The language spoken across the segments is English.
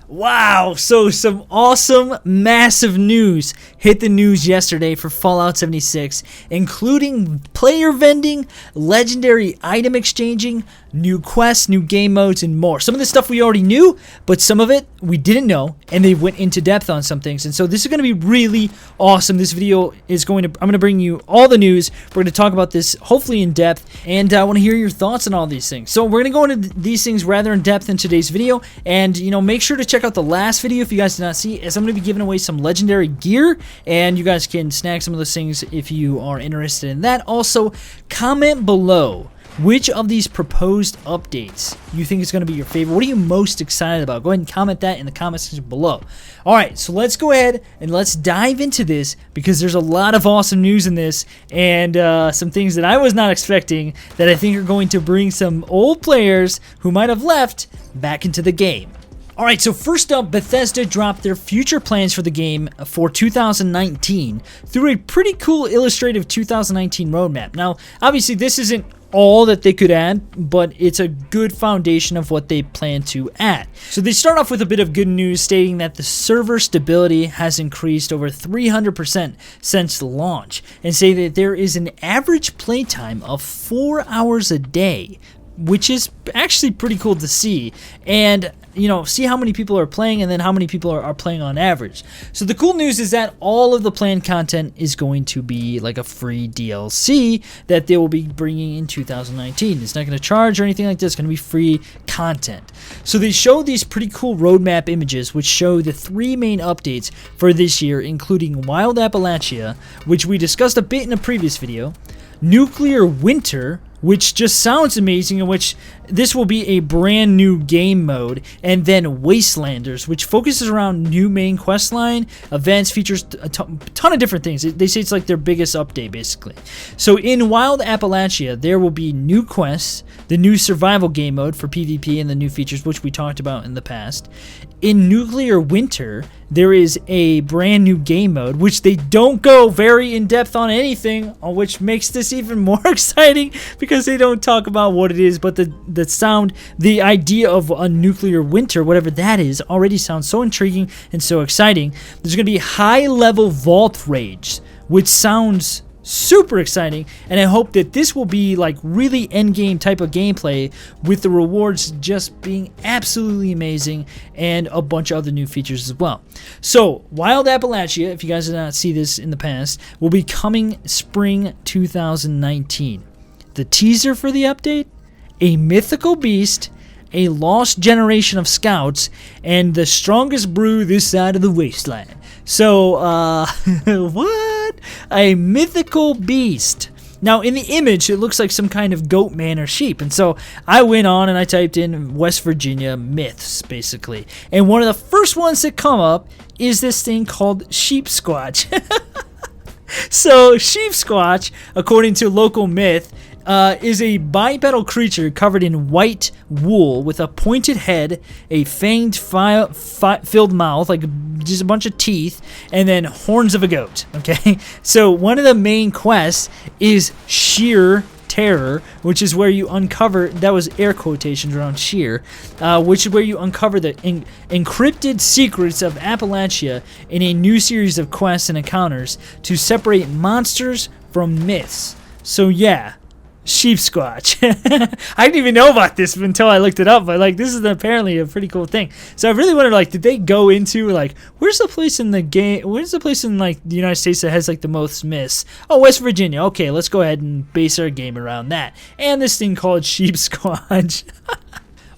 Wow, so some awesome, massive news hit the news yesterday for Fallout 76, including player vending, legendary item exchanging, new quests, new game modes, and more. Some of this stuff we already knew, but some of it we didn't know, and they went into depth on some things. And so this is going to be really awesome. This video is I'm going to bring you all the news. We're going to talk about this hopefully in depth, and I want to hear your thoughts on all these things. So we're going to go into these things rather in depth in today's video, and make sure to check out the last video if you guys did not see, as I'm going to be giving away some legendary gear, and you guys can snag some of those things if you are interested in that. Also, comment below which of these proposed updates you think is going to be your favorite. What are you most excited about? Go ahead and comment that in the comment section below. Alright, so let's go ahead and let's dive into this, because there's a lot of awesome news in this, and some things that I was not expecting that I think are going to bring some old players who might have left back into the game. Alright, so first up, Bethesda dropped their future plans for the game for 2019 through a pretty cool illustrative 2019 roadmap. Now, obviously this isn't all that they could add, but it's a good foundation of what they plan to add. So they start off with a bit of good news, stating that the server stability has increased over 300% since the launch, and say that there is an average playtime of 4 hours a day, which is actually pretty cool to see, and see how many people are playing and then how many people are playing on average. So the cool news is that all of the planned content is going to be like a free DLC that they will be bringing in 2019. It's not going to charge or anything like this. It's going to be free content. So they show these pretty cool roadmap images which show the 3 main updates for this year, including Wild Appalachia, which we discussed a bit in a previous video, Nuclear Winter, which just sounds amazing, in which this will be a brand new game mode, and then Wastelanders, which focuses around new main quest line, events, features a ton of different things. They say it's like their biggest update, basically. So in Wild Appalachia, there will be new quests, the new survival game mode for PvP, and the new features, which we talked about in the past. In Nuclear Winter, there is a brand new game mode, which they don't go very in-depth on anything, which makes this even more exciting, because they don't talk about what it is, but the idea of a Nuclear Winter, whatever that is, already sounds so intriguing and so exciting. There's going to be high-level vault raids, which sounds super exciting, and I hope that this will be like really endgame type of gameplay, with the rewards just being absolutely amazing, and a bunch of other new features as well. So Wild Appalachia, if you guys did not see this in the past, will be coming spring 2019. The teaser for the update: a mythical beast, a lost generation of scouts, and the strongest brew this side of the wasteland. So, what? A mythical beast. Now, in the image, it looks like some kind of goat man or sheep. And so I went on and I typed in West Virginia myths, basically. And one of the first ones that come up is this thing called sheep squatch. So, sheep squatch, according to local myth, is a bipedal creature covered in white wool with a pointed head, a fanged filled mouth, like just a bunch of teeth, and then horns of a goat. Okay, so one of the main quests is Sheer Terror, which is where you uncover, that was air quotations around sheer, which is where you uncover the encrypted secrets of Appalachia in a new series of quests and encounters to separate monsters from myths. So yeah, sheep squatch. I didn't even know about this until I looked it up, but like, this is apparently a pretty cool thing. So I really wondered, like, did they go into like, where's the place in the game, where's the place in like the United States that has like the most myths? Oh, West Virginia. Okay, let's go ahead and base our game around that. And this thing called sheep squatch.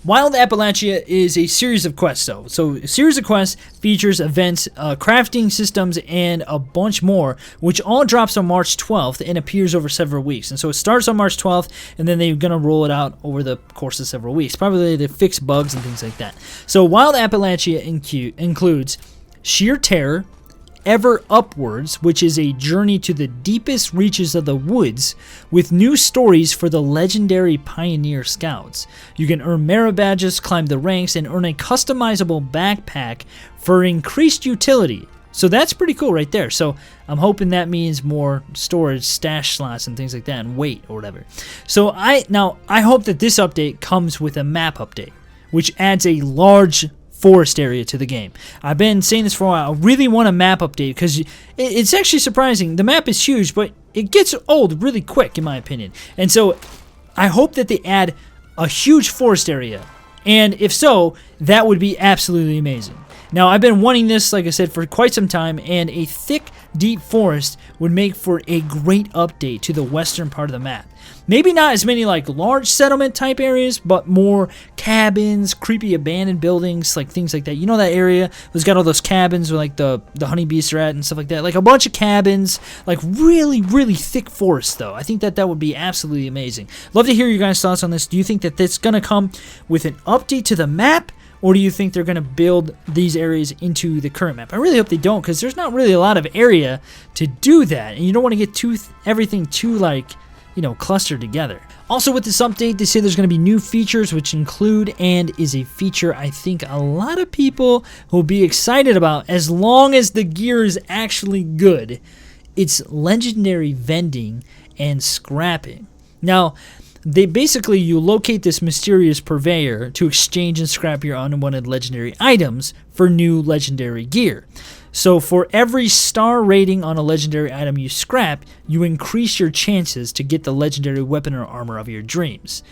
Wild Appalachia is a series of quests, though. So a series of quests features events, crafting systems, and a bunch more, which all drops on March 12th and appears over several weeks. And so it starts on March 12th, and then they're going to roll it out over the course of several weeks. Probably to fix bugs and things like that. So Wild Appalachia includes Sheer Terror, Ever Upwards, which is a journey to the deepest reaches of the woods with new stories for the legendary Pioneer Scouts. You can earn merit badges, climb the ranks, and earn a customizable backpack for increased utility. So that's pretty cool right there. So I'm hoping that means more storage, stash slots, and things like that, and weight or whatever. So I hope that this update comes with a map update, which adds a large forest area to the game. I've been saying this for a while. I really want a map update because it's actually surprising. The map is huge, but it gets old really quick, in my opinion. And so I hope that they add a huge forest area. And if so, that would be absolutely amazing. Now, I've been wanting this, like I said, for quite some time, and a thick, deep forest would make for a great update to the western part of the map. Maybe not as many like large settlement type areas, but more cabins, creepy abandoned buildings, like things like that. You know that area that's got all those cabins where like the honeybees are at and stuff like that? Like a bunch of cabins, like really, really thick forest though. I think that would be absolutely amazing. Love to hear your guys' thoughts on this. Do you think that that's going to come with an update to the map? Or do you think they're going to build these areas into the current map? I really hope they don't, because there's not really a lot of area to do that. And you don't want to get everything too, like, you know, clustered together. Also with this update, they say there's going to be new features, which include, and is a feature I think a lot of people will be excited about, as long as the gear is actually good. It's legendary vending and scrapping. Now, you locate this mysterious purveyor to exchange and scrap your unwanted legendary items for new legendary gear. So for every star rating on a legendary item you scrap, you increase your chances to get the legendary weapon or armor of your dreams.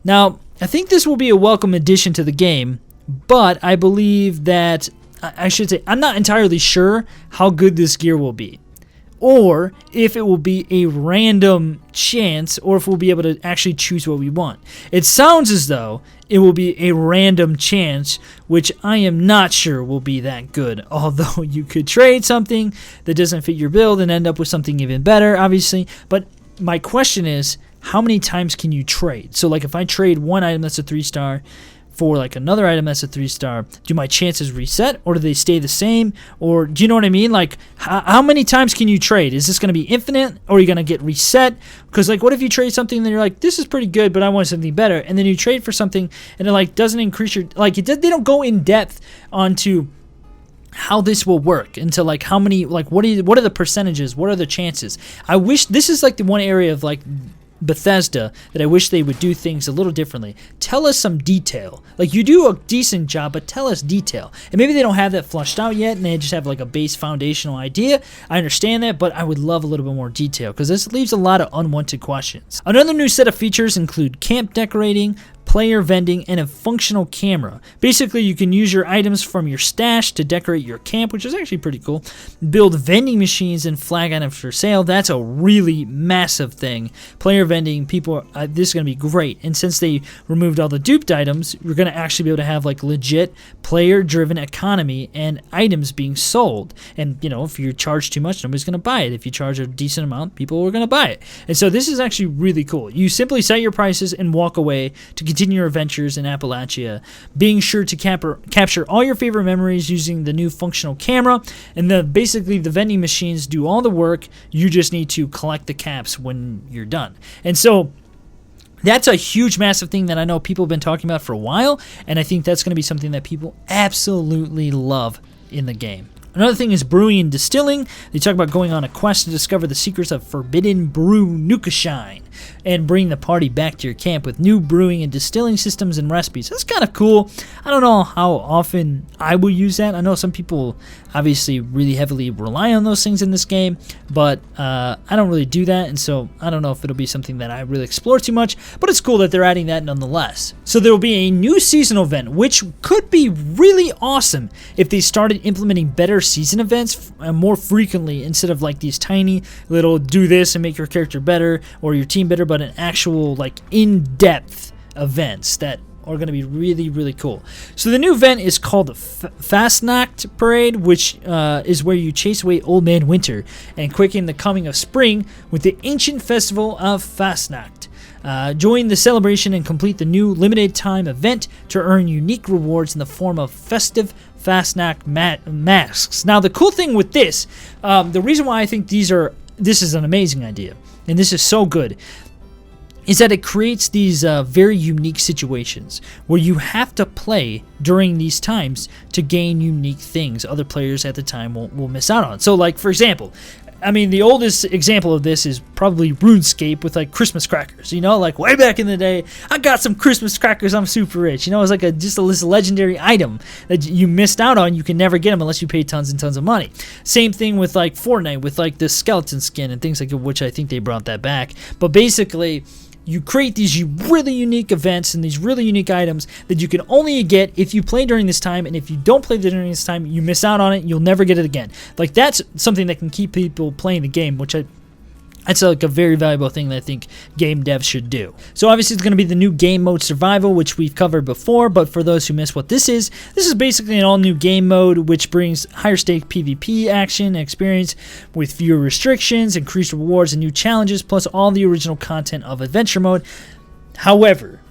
Now, I think this will be a welcome addition to the game, but I believe that, I'm not entirely sure how good this gear will be, or if it will be a random chance, or if we'll be able to actually choose what we want. It sounds as though it will be a random chance, which I am not sure will be that good, although you could trade something that doesn't fit your build and end up with something even better, obviously. But my question is, how many times can you trade? So like if I trade one item that's a 3-star for like another item that's a 3-star, do my chances reset, or do they stay the same? Or do you know what I mean? Like how many times can you trade? Is this going to be infinite, or are you going to get reset? Because like what if you trade something and you're like, this is pretty good, but I want something better, and then you trade for something and it like doesn't increase your, like they don't go in depth onto how this will work, into like how many, like what are the percentages, what are the chances? I wish this is like the one area of like Bethesda that I wish they would do things a little differently. Tell us some detail. Like, you do a decent job, but tell us detail. And maybe they don't have that flushed out yet, and they just have like a base foundational idea. I understand that, but I would love a little bit more detail, because this leaves a lot of unwanted questions. Another new set of features include camp decorating, player vending, and a functional camera. Basically, you can use your items from your stash to decorate your camp, which is actually pretty cool. Build vending machines and flag items for sale. That's a really massive thing. Player vending, people, this is going to be great. And since they removed all the duped items, we're going to actually be able to have like legit player-driven economy and items being sold. And, you know, if you charge too much, nobody's going to buy it. If you charge a decent amount, people are going to buy it. And so this is actually really cool. You simply set your prices and walk away to continue your adventures in Appalachia, being sure to capture all your favorite memories using the new functional camera. And basically the vending machines do all the work. You just need to collect the caps when you're done. And so that's a huge, massive thing that I know people have been talking about for a while, and I think that's going to be something that people absolutely love in the game. Another thing is brewing and distilling. They talk about going on a quest to discover the secrets of forbidden brew Nukashine and bring the party back to your camp with new brewing and distilling systems and recipes. That's kind of cool. I don't know how often I will use that. I know some people obviously really heavily rely on those things in this game, but I don't really do that, and so I don't know if it'll be something that I really explore too much, but it's cool that they're adding that nonetheless. So there will be a new seasonal event, which could be really awesome if they started implementing better season events more frequently, instead of like these tiny little do this and make your character better or your team better, but an actual like in-depth events that are going to be really, really cool. So the new event is called the Fastnacht Parade, which is where you chase away Old Man Winter and quicken the coming of spring with the ancient festival of Fastnacht. Join the celebration and complete the new limited time event to earn unique rewards in the form of festive Fastnacht masks. Now the cool thing with this, the reason why I think this is an amazing idea, and this is so good, is that it creates these very unique situations where you have to play during these times to gain unique things other players at the time will miss out on. So like, for example, I mean, the oldest example of this is probably RuneScape with like Christmas crackers. You know, like way back in the day, I got some Christmas crackers. I'm super rich. You know, it's like just this legendary item that you missed out on. You can never get them unless you pay tons and tons of money. Same thing with like Fortnite with like the skeleton skin and things like that, which I think they brought that back. But basically, you create these really unique events and these really unique items that you can only get if you play during this time, and if you don't play during this time, you miss out on it. You'll never get it again. Like, that's something that can keep people playing the game, which that's like a very valuable thing that I think game devs should do. So obviously it's going to be the new game mode Survival, which we've covered before, but for those who missed what this is basically an all-new game mode which brings higher stake PvP action experience with fewer restrictions, increased rewards, and new challenges, plus all the original content of Adventure Mode. However,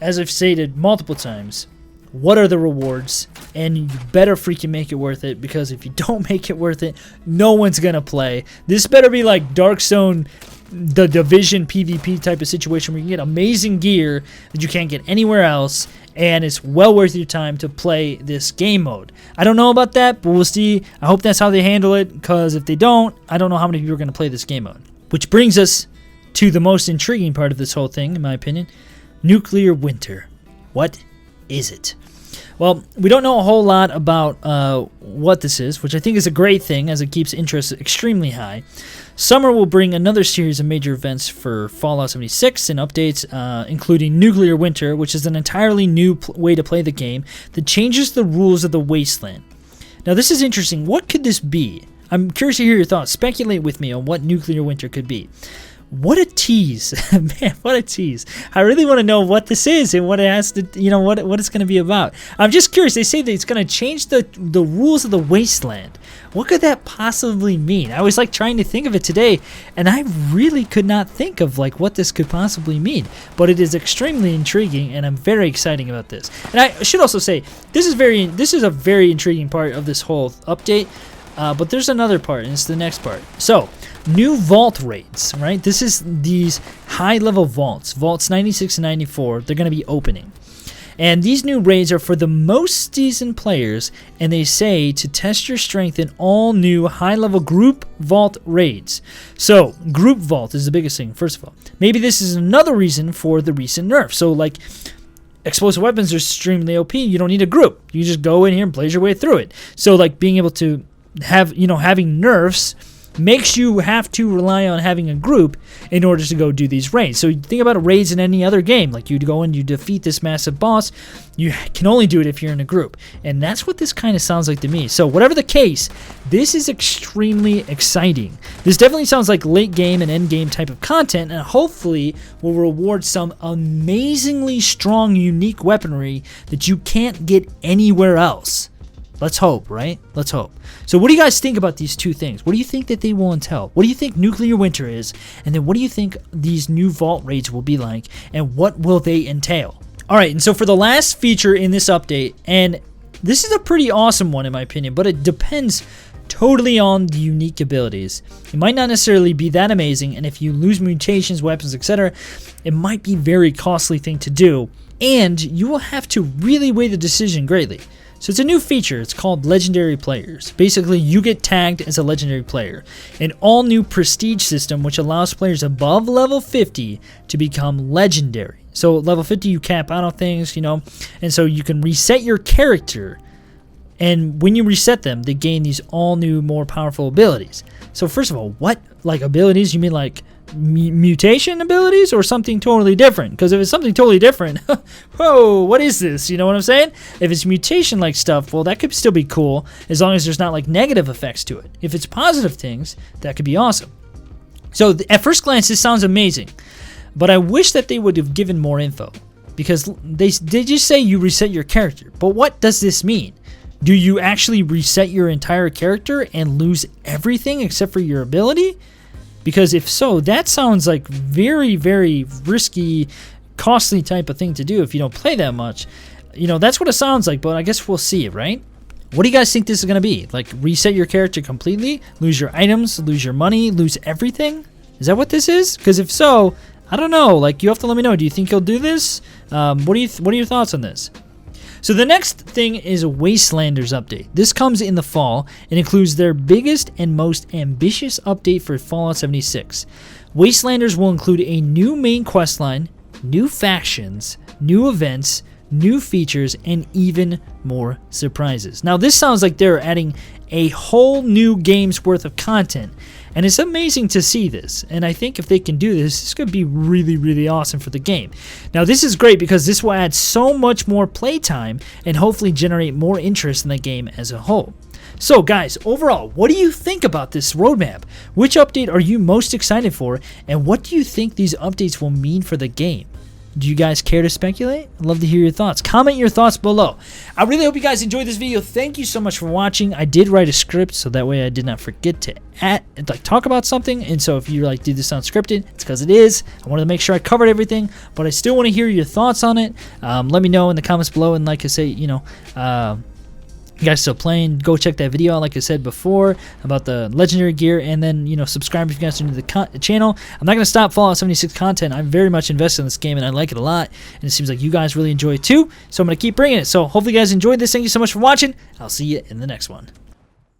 as I've stated multiple times, what are the rewards? And you better freaking make it worth it, because if you don't make it worth it, no one's gonna play. This better be like Dark Zone, the Division PvP type of situation where you can get amazing gear that you can't get anywhere else, and it's well worth your time to play this game mode. I don't know about that, but we'll see. I hope that's how they handle it, because if they don't, I don't know how many people are gonna play this game mode. Which brings us to the most intriguing part of this whole thing, in my opinion: nuclear winter. What is it? Well, we don't know a whole lot about what this is, which I think is a great thing, as it keeps interest extremely high. Summer will bring another series of major events for Fallout 76 and updates, including Nuclear Winter, which is an entirely new way to play the game that changes the rules of the Wasteland. Now, this is interesting. What could this be? I'm curious to hear your thoughts. Speculate with me on what Nuclear Winter could be. What a tease. Man, what a tease. I really want to know what this is and what it has to, what it's going to be about. I'm just curious. They say that it's going to change the rules of the Wasteland. What could that possibly mean? I was like trying to think of it today, and I really could not think of like what this could possibly mean. But it is extremely intriguing, and I'm very excited about this. And I should also say, this is a very intriguing part of this whole update. But there's another part, and it's the next part. So, new vault raids, right? This is these high-level vaults. Vaults 96 and 94, they're going to be opening. And these new raids are for the most seasoned players, and they say to test your strength in all new high-level group vault raids. So, group vault is the biggest thing, first of all. Maybe this is another reason for the recent nerf. So, like, explosive weapons are extremely OP. You don't need a group. You just go in here and blaze your way through it. So, like, being able to have, having nerfs makes you have to rely on having a group in order to go do these raids. So you think about raids in any other game. Like, you go and you defeat this massive boss. You can only do it if you're in a group. And that's what this kind of sounds like to me. So whatever the case, this is extremely exciting. This definitely sounds like late game and end game type of content, and hopefully will reward some amazingly strong, unique weaponry that you can't get anywhere else. Let's hope, right? Let's hope. So what do you guys think about these two things? What do you think that they will entail? What do you think Nuclear Winter is? And then what do you think these new vault raids will be like? And what will they entail? All right, and so for the last feature in this update, and this is a pretty awesome one in my opinion, but it depends totally on the unique abilities. It might not necessarily be that amazing, and if you lose mutations, weapons, etc., it might be a very costly thing to do, and you will have to really weigh the decision greatly. So it's a new feature. It's called Legendary Players. Basically, you get tagged as a legendary player. An all-new prestige system which allows players above level 50 to become legendary. So level 50, you cap out on things, and so you can reset your character. And when you reset them, they gain these all-new, more powerful abilities. So first of all, what abilities? You mean like mutation abilities or something totally different? Because if it's something totally different, whoa, what is this? You know what I'm saying? If it's mutation like stuff, well, that could still be cool as long as there's not like negative effects to it. If it's positive things, that could be awesome. So at first glance, this sounds amazing, but I wish that they would have given more info, because they just say you reset your character. But what does this mean? Do you actually reset your entire character and lose everything except for your ability? Because if so, that sounds like very, very risky, costly type of thing to do if you don't play that much. That's what it sounds like, but I guess we'll see it, right? What do you guys think this is going to be? Like, reset your character completely? Lose your items? Lose your money? Lose everything? Is that what this is? Because if so, I don't know. Like, you have to let me know. Do you think you'll do this? What are your thoughts on this? So the next thing is a Wastelanders update. This comes in the fall and includes their biggest and most ambitious update for Fallout 76. Wastelanders will include a new main questline, new factions, new events, new features, and even more surprises. Now this sounds like they're adding a whole new game's worth of content, and it's amazing to see this, and I think if they can do this, it's going to be really, really awesome for the game. Now this is great because this will add so much more playtime and hopefully generate more interest in the game as a whole. So guys, overall, what do you think about this roadmap? Which update are you most excited for, and what do you think these updates will mean for the game? Do you guys care to speculate? I'd love to hear your thoughts. Comment your thoughts below. I really hope you guys enjoyed this video. Thank you so much for watching. I did write a script so that way I did not forget to talk about something. And so if you like, did this sound scripted, it's because it is. I wanted to make sure I covered everything, but I still want to hear your thoughts on it. Let me know in the comments below. And like I say, you know, you guys still playing, go check that video out like I said before about the legendary gear, and then, you know, subscribe if you guys are new to the channel. I'm not going to stop Fallout 76 content. I'm very much invested in this game and I like it a lot, and it seems like you guys really enjoy it too, so I'm going to keep bringing it. So hopefully you guys enjoyed this. Thank you so much for watching. I'll see you in the next one.